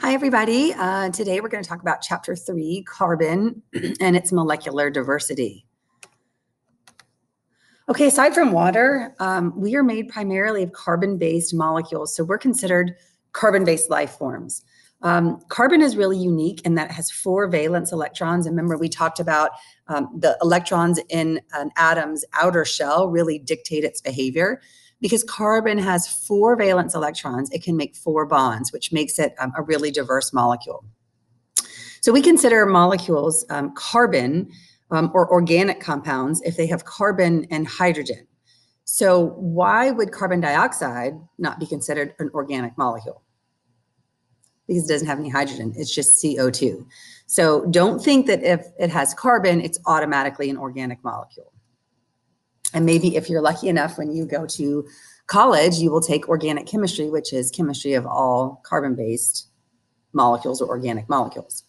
Hi, everybody. Today we're going to talk about Chapter 3, Carbon, and its molecular diversity. Okay, aside from water, we are made primarily of carbon-based molecules, so we're considered carbon-based life forms. Carbon is really unique in that it has 4 valence electrons. And remember, we talked about the electrons in an atom's outer shell really dictate its behavior. Because carbon has 4 valence electrons, it can make 4 bonds, which makes it a really diverse molecule. So we consider molecules carbon or organic compounds if they have carbon and hydrogen. So why would carbon dioxide not be considered an organic molecule? Because it doesn't have any hydrogen, it's just CO2. So don't think that if it has carbon, it's automatically an organic molecule. And maybe if you're lucky enough, when you go to college, you will take organic chemistry, which is chemistry of all carbon-based molecules or organic molecules.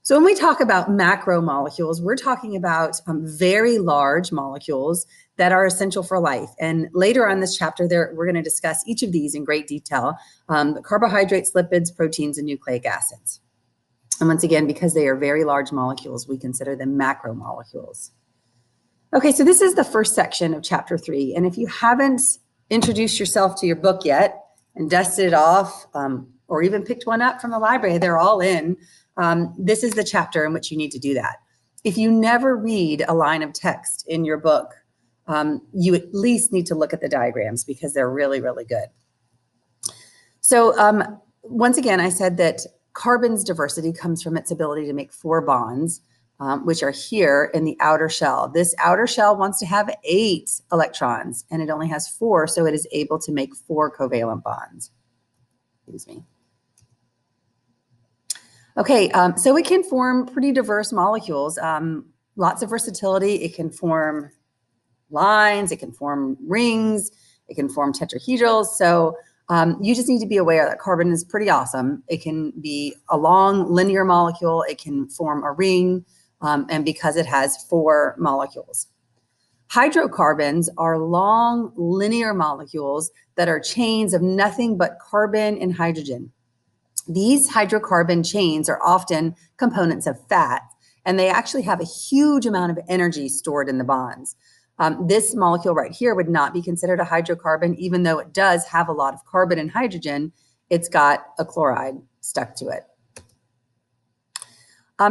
So when we talk about macromolecules, we're talking about very large molecules that are essential for life. And later on this chapter, we're going to discuss each of these in great detail, carbohydrates, lipids, proteins, and nucleic acids. And once again, because they are very large molecules, we consider them macromolecules. Okay, so this is the first section of Chapter 3. And if you haven't introduced yourself to your book yet and dusted it off or even picked one up from the library, they're all in. This is the chapter in which you need to do that. If you never read a line of text in your book, you at least need to look at the diagrams because they're really, really good. So once again, I said that carbon's diversity comes from its ability to make 4 bonds, which are here in the outer shell. This outer shell wants to have 8 electrons, and it only has 4, so it is able to make 4 covalent bonds. Excuse me. Okay, so it can form pretty diverse molecules, lots of versatility. It can form lines, it can form rings, it can form tetrahedrals. So you just need to be aware that carbon is pretty awesome. It can be a long linear molecule, it can form a ring, and because it has 4 molecules. Hydrocarbons are long linear molecules that are chains of nothing but carbon and hydrogen. These hydrocarbon chains are often components of fat, and they actually have a huge amount of energy stored in the bonds. This molecule right here would not be considered a hydrocarbon, even though it does have a lot of carbon and hydrogen. It's got a chloride stuck to it.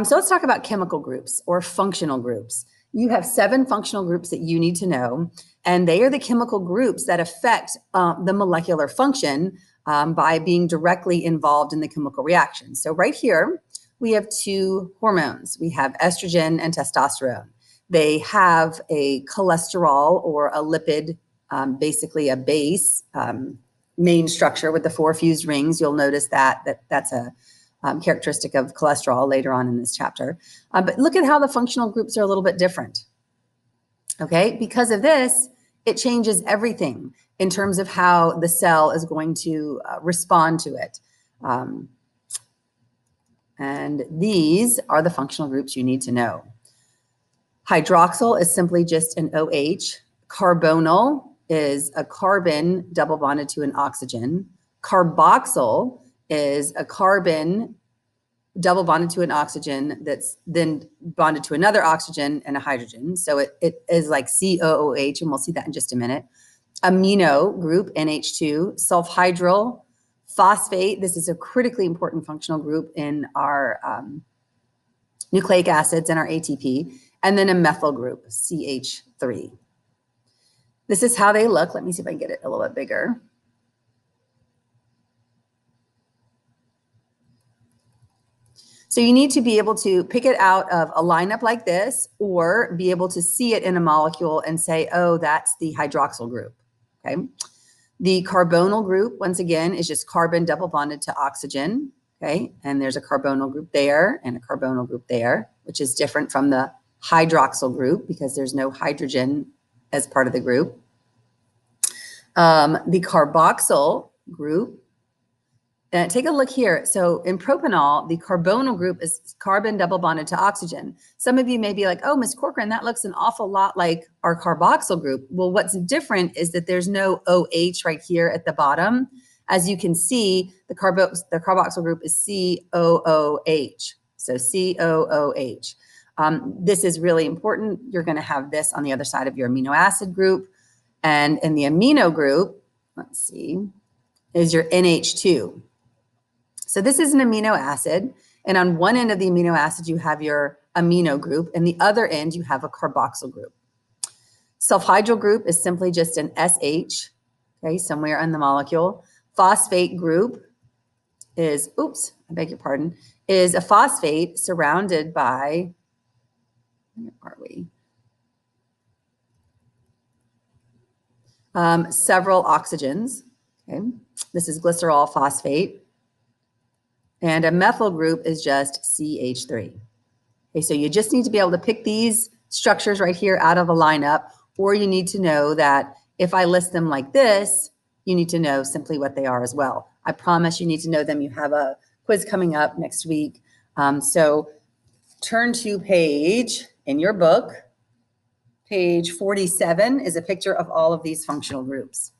So let's talk about chemical groups or functional groups. You have 7 functional groups that you need to know, and they are the chemical groups that affect the molecular function by being directly involved in the chemical reaction. So right here, we have 2 hormones. We have estrogen and testosterone. They have a cholesterol or a lipid, basically a base main structure with the 4 fused rings. You'll notice that's a characteristic of cholesterol later on in this chapter. But look at how the functional groups are a little bit different. Okay, because of this, it changes everything in terms of how the cell is going to respond to it. And these are the functional groups you need to know. Hydroxyl is simply just an OH. Carbonyl is a carbon double bonded to an oxygen. Carboxyl is a carbon double bonded to an oxygen that's then bonded to another oxygen and a hydrogen. So it is like COOH, and we'll see that in just a minute. Amino group, NH2, sulfhydryl, phosphate. This is a critically important functional group in our nucleic acids and our ATP. And then a methyl group, CH3. This is how they look. Let me see if I can get it a little bit bigger. So you need to be able to pick it out of a lineup like this, or be able to see it in a molecule and say, oh, that's the hydroxyl group, okay? The carbonyl group, once again, is just carbon double bonded to oxygen, okay? And there's a carbonyl group there and a carbonyl group there, which is different from the hydroxyl group because there's no hydrogen as part of the group. The carboxyl group, take a look here. So in propanol, the carbonyl group is carbon double bonded to oxygen. Some of you may be like, oh, Ms. Corcoran, that looks an awful lot like our carboxyl group. Well, what's different is that there's no OH right here at the bottom. As you can see, the carboxyl group is COOH. So COOH. This is really important. You're going to have this on the other side of your amino acid group. And in the amino group, let's see, is your NH2. So this is an amino acid. And on one end of the amino acid, you have your amino group. And the other end, you have a carboxyl group. Sulfhydryl group is simply just an SH, okay, somewhere on the molecule. Phosphate group is, oops, I beg your pardon, is a phosphate surrounded by, where are we? Several oxygens. Okay, this is glycerol phosphate. And a methyl group is just CH3. Okay, so you just need to be able to pick these structures right here out of a lineup, or you need to know that if I list them like this, you need to know simply what they are as well. I promise you need to know them. You have a quiz coming up next week. So turn to page in your book. Page 47 is a picture of all of these functional groups.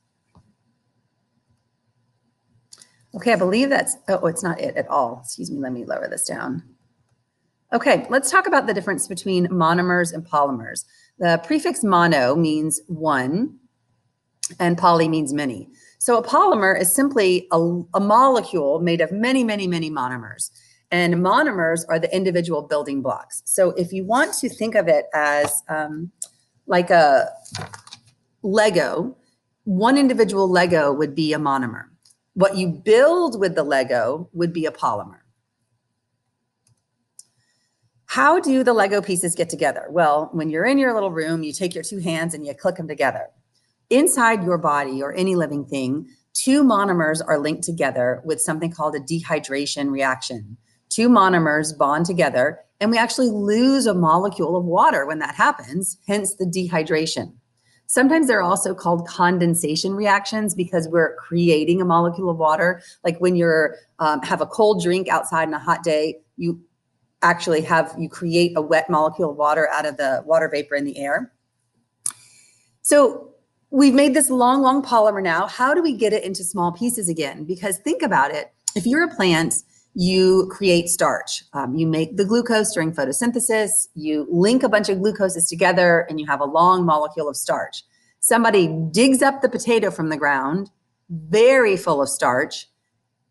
Okay, I believe that's, oh, it's not it at all. Excuse me, let me lower this down. Okay, let's talk about the difference between monomers and polymers. The prefix mono means one, and poly means many. So a polymer is simply a molecule made of many, many, many monomers. And monomers are the individual building blocks. So if you want to think of it as like a Lego, one individual Lego would be a monomer. What you build with the Lego would be a polymer. How do the Lego pieces get together? Well, when you're in your little room, you take your two hands and you click them together. Inside your body or any living thing, two monomers are linked together with something called a dehydration reaction. Two monomers bond together and we actually lose a molecule of water when that happens, hence the dehydration. Sometimes they're also called condensation reactions because we're creating a molecule of water. Like when you're have a cold drink outside on a hot day, you actually you create a wet molecule of water out of the water vapor in the air. So we've made this long, long polymer now. How do we get it into small pieces again? Because think about it. If you're a plant, you create starch. You make the glucose during photosynthesis. You link a bunch of glucoses together and you have a long molecule of starch. Somebody digs up the potato from the ground, very full of starch,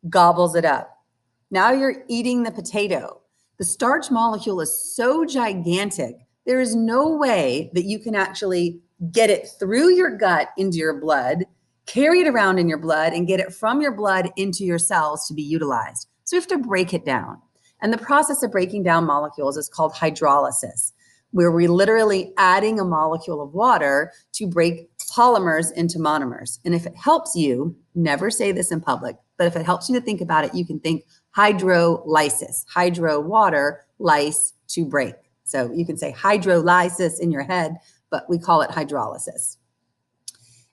gobbles it up. Now you're eating the potato. The starch molecule is so gigantic, there is no way that you can actually get it through your gut into your blood, carry it around in your blood, and get it from your blood into your cells to be utilized. So you have to break it down. And the process of breaking down molecules is called hydrolysis, where we're literally adding a molecule of water to break polymers into monomers. And if it helps you, never say this in public, but if it helps you to think about it, you can think hydrolysis, hydro water, lyse to break. So you can say hydrolysis in your head, but we call it hydrolysis.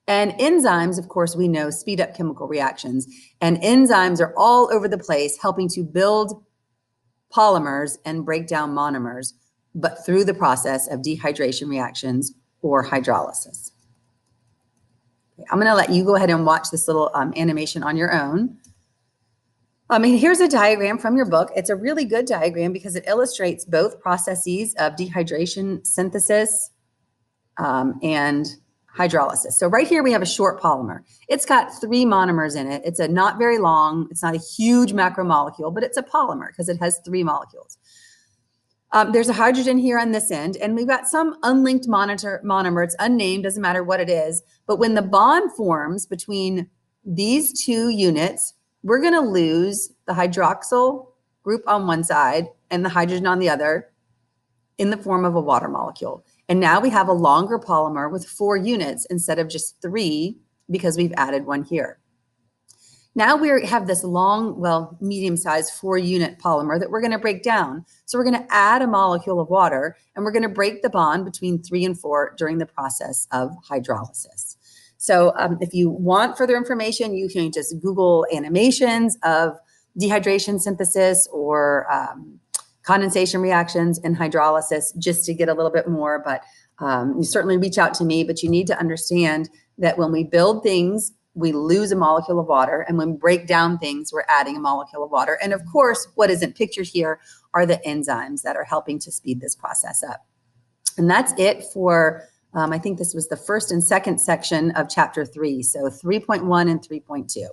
And enzymes, of course, we know speed up chemical reactions. And enzymes are all over the place helping to build polymers and break down monomers, but through the process of dehydration reactions or hydrolysis. Okay, I'm going to let you go ahead and watch this little animation on your own. Here's a diagram from your book. It's a really good diagram because it illustrates both processes of dehydration synthesis and hydrolysis. So right here we have a short polymer. It's got 3 monomers in it. It's not very long. It's not a huge macromolecule, but it's a polymer because it has 3 molecules. There's a hydrogen here on this end, and we've got some unlinked monomer. It's unnamed, doesn't matter what it is. But when the bond forms between these 2 units, we're going to lose the hydroxyl group on one side and the hydrogen on the other in the form of a water molecule. And now we have a longer polymer with 4 units instead of just 3 because we've added 1 here. Now we have this long, well, medium-sized 4-unit polymer that we're going to break down. So we're going to add a molecule of water and we're going to break the bond between 3 and 4 during the process of hydrolysis. So if you want further information, you can just Google animations of dehydration synthesis or condensation reactions and hydrolysis just to get a little bit more. But you certainly reach out to me, but you need to understand that when we build things we lose a molecule of water. And when we break down things, we're adding a molecule of water. And of course, what isn't pictured here are the enzymes that are helping to speed this process up. And that's it for, I think this was the first and second section of chapter 3. So 3.1 and 3.2.